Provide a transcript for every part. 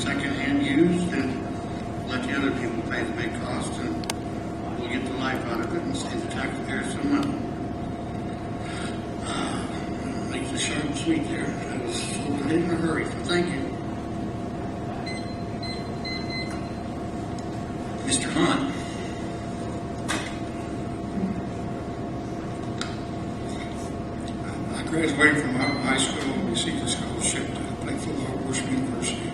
secondhand used and let the other people pay the big cost, and we'll get the life out of it and save the taxpayers some money. Makes it short and sweet there. I was sold it in a hurry, so thank you. Mr. Hunt. I graduated from high school and received a scholarship to play football at Worcester University.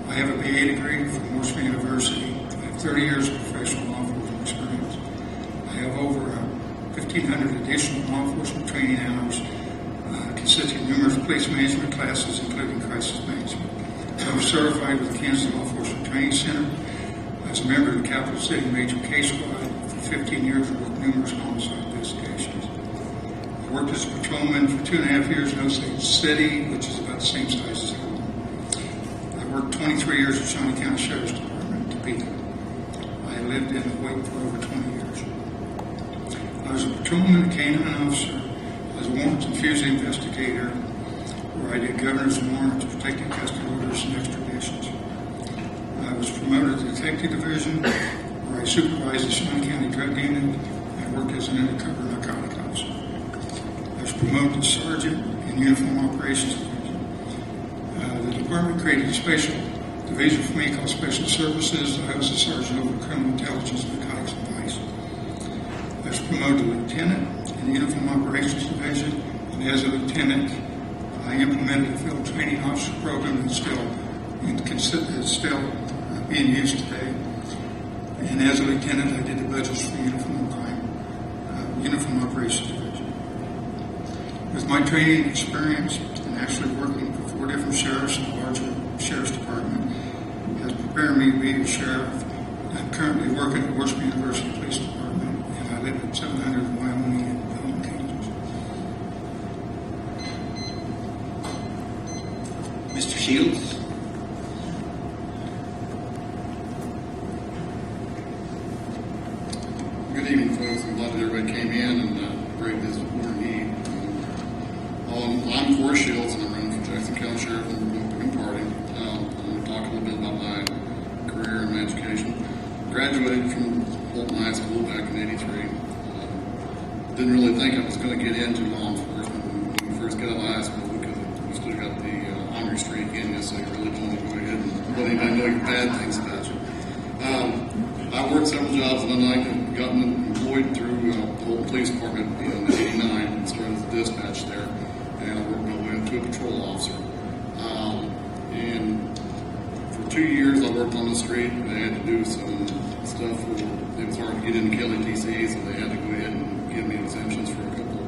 I have a BA degree from Worcester University. I have 30 years of professional law enforcement experience. I have over 1,500 additional law enforcement training hours, consisting of numerous police management classes, including crisis management. I was certified with the Kansas Law Enforcement Training Center. I was a member of the Capital City Major Case Squad for 15 years and worked numerous homicide investigations. I worked as a patrolman for 2.5 years in Osage City, which is about the same size as Holton. I worked 23 years at Shawnee County Sheriff's Department in Topeka. I lived in Wake for over 20 years. I was a patrolman, a canine officer. I was a warrants and fusing investigator, where I did governor's warrants, protected custody orders, and extraditions. I was promoted to Detective Division, where I supervised the Shawnee County Drug Unit and worked as an undercover narcotic officer. I was promoted to Sergeant in Uniform Operations Division. The department created a special division for me called Special Services. I was a sergeant over criminal intelligence, narcotics, and vice. I was promoted to lieutenant in the Uniform Operations Division, and as a lieutenant, I implemented a field training officer program that's still being used today. And as a lieutenant, I did the budgets for Uniform Operations Division. With my training experience and actually working for 4 different sheriffs in a larger sheriff's department, has prepared me to be a sheriff. I'm currently working at Worcester University Police Department, and I live at 700 Wyoming in Holton, Kansas. Mr. Shields. Good evening, folks. I'm glad that everybody came in and braved this important need. I'm Corey Shields, and I'm running for Jackson County Sheriff in the Republican Party. I'm going to talk a little bit about my career and my education. Graduated from Holton High School back in '83. Didn't really think I was going to get into law enforcement when we first got out of high school, because we still got the honorary streak in you, so you really don't want to go ahead and let anybody know bad things about you. I worked several jobs, and then I got employed through the Holton Police Department in '89 and started as a dispatch there, and I worked my way up to a patrol officer. And for 2 years, I worked on the street. They had to do some stuff where it was hard to get into Kelly TC, so they had to go ahead and give me exemptions for a couple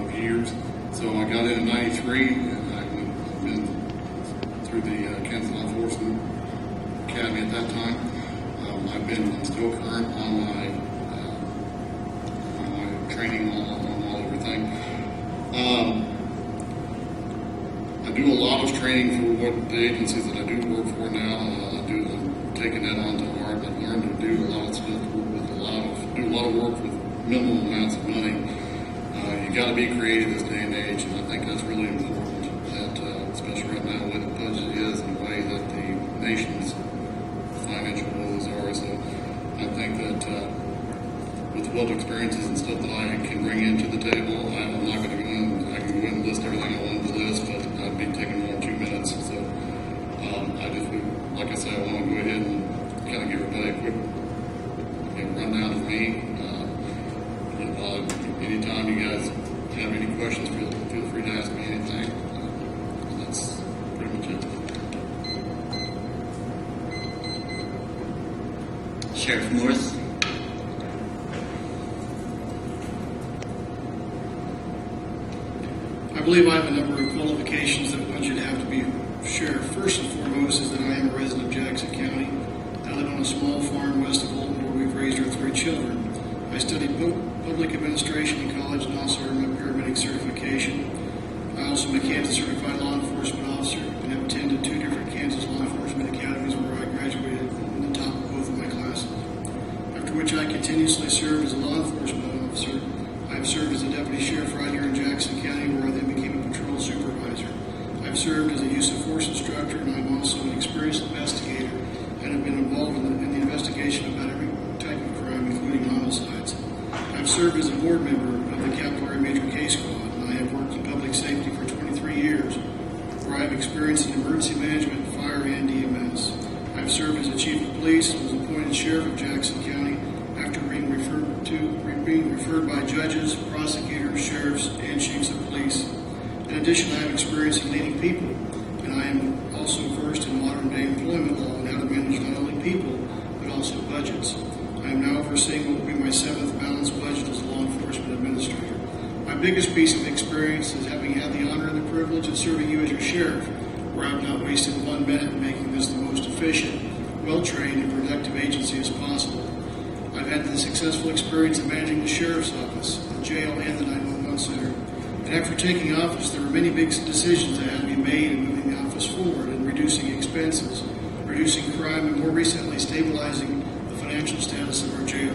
of years. So I got in '93, and I've been through the Kansas Law Enforcement Academy at that time. I'm still current on my training on all everything. I do a lot of training for what the agencies that I do work for now. I'm taking that on to heart. I've learned to do a lot of stuff with a lot of work with minimal amounts of money. You got to be creative this day and age, and I think that's really important. That especially right now, the way the budget is and the way that the nation's financial woes are. So I think that with what experiences and stuff that I can bring into the table, I'm not going to go in. I can go in and list everything I wanted to list, but I'd be taking more than 2 minutes. So I just would, like I said, I want to go ahead and kind of give everybody a quick rundown of me. Anytime you guys have any questions, feel free to ask me anything. That's pretty much it. Sheriff Morris. I believe I have a number of qualifications that one should have to be sheriff. First and foremost is that I am a resident of Jackson County. I live on a small farm west of Holton where we've raised our 3 children. I studied public administration in college and also earned my paramedic certification. I also am a Kansas certified law enforcement officer and have attended 2 different Kansas law enforcement academies where I graduated in the top of both of my classes. After which I continuously served as a law enforcement officer. I've served as a deputy sheriff right here in Jackson County, where I then became a patrol supervisor. I've served as a use of force instructor, and I'm also an experienced I've served as a chief of police and was appointed sheriff of Jackson County after being referred by judges, prosecutors, sheriffs, and chiefs of police. In addition, I have experience in leading people, and I am also versed in modern-day employment law and how to manage not only people, but also budgets. I am now overseeing what will be my 7th balanced budget as a law enforcement administrator. My biggest piece of experience is having had the honor and the privilege of serving you as your sheriff, where I have not wasted 1 minute in making this the most efficient, well-trained, and productive agency as possible. I've had the successful experience of managing the sheriff's office, the jail, and the 911 center. And after taking office, there were many big decisions that had to be made in moving the office forward and reducing expenses, reducing crime, and more recently, stabilizing the financial status of our jail.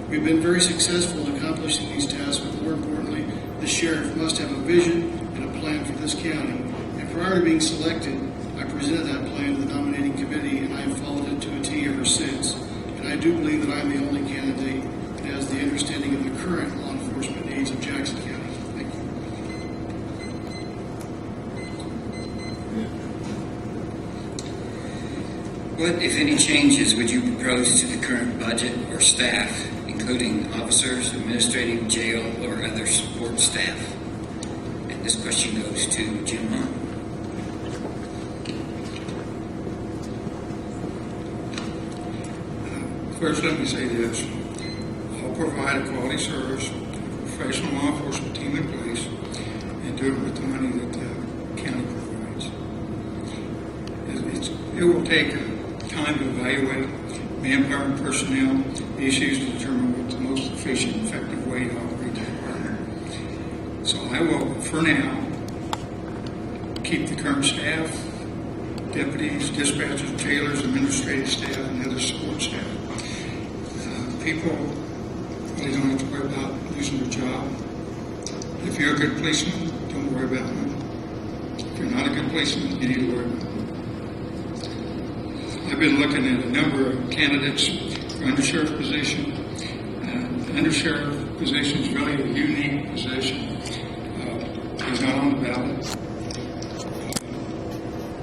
We've been very successful in accomplishing these tasks, but more importantly, the sheriff must have a vision and a plan for this county. And prior to being selected, I presented that plan to the nominating committee, and I have followed it to a T ever since. And I do believe that I'm the only candidate that has the understanding of the current law enforcement needs of Jackson County. Thank you. What, if any, changes would you propose to the current budget or staff, including officers, administrative, jail, or other support staff? And this question goes to Jim Hunt. First, let me say this. I'll provide a quality service, a professional law enforcement team in place, and do it with the money that the county provides. It will take time to evaluate manpower and personnel issues to determine what's the most efficient and effective way to operate the department. So I will, for now, keep the current staff, deputies, dispatchers, jailers, administrative staff, and other support staff. People really don't have to worry about losing their job. If you're a good policeman, don't worry about money. If you're not a good policeman, you need to worry about money. I've been looking at a number of candidates for undersheriff position. The undersheriff position is really a unique position. He's not on the ballot.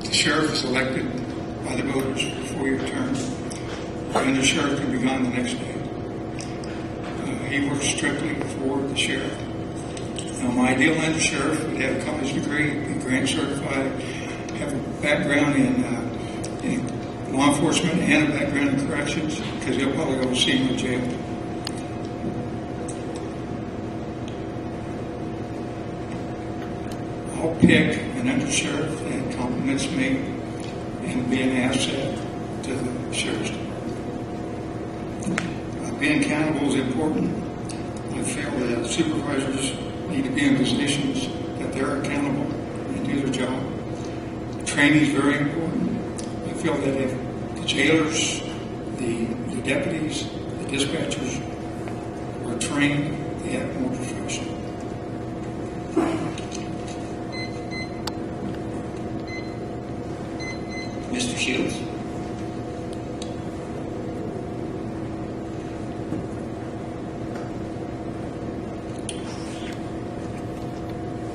The sheriff is elected by the voters for a 4-year term. The undersheriff can be gone the next day. He works strictly for the sheriff. Now, my ideal undersheriff would have a college degree, be grant certified, have a background in law enforcement and a background in corrections, because he'll probably oversee my jail. I'll pick an undersheriff that complements me and be an asset to the sheriff's department. Being accountable is important. I feel that supervisors need to be in positions that they're accountable and do their job. Training is very important. I feel that if the jailers, the deputies, the dispatchers are trained, they have more profession. Mr. Shields.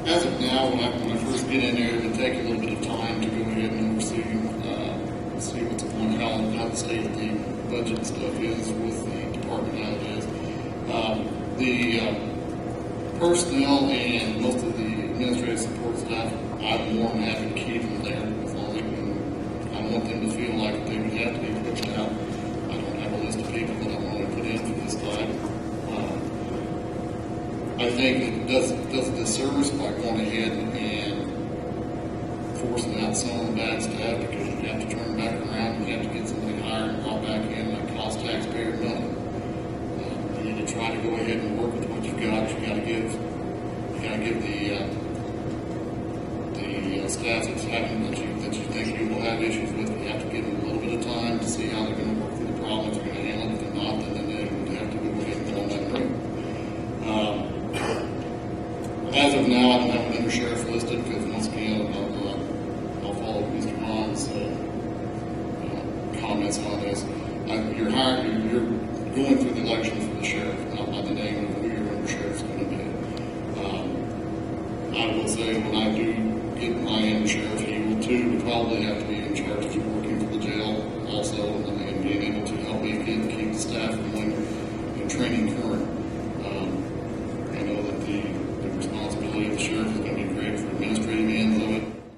As of now, when I first get in there, it'll take a little bit of time to go ahead and oversee, see what's going on, how the state of the budget stuff is with the department, how it is. The personnel and most of the administrative support staff, I'm more than happy to keep them there as long as they can. I don't want them to feel like they would have to be pushed out. I don't have a list of people that I want to put in for this time. I think it does a disservice by going ahead and forcing out some of the bad staff, because you have to turn back around and you have to get somebody hired and brought back in that costs taxpayer money. You need to try to go ahead and work with what you've got. You got to give the staff that you think you will have issues with. You have to give them a little bit of time to see how they're going to work through the problem. If they're going to handle it, if they're not, then they would have to go ahead and go on that route. As of now, I don't have an undersheriff listed, because once again, I'll follow Mr. Hahn's comments on this. You're going through the election for the sheriff, not by the name of who your undersheriff's going to be. I will say, when I do get my undersheriff, he will too probably have to be in charge of working for the jail. also, and being able to help me keep staff going and training current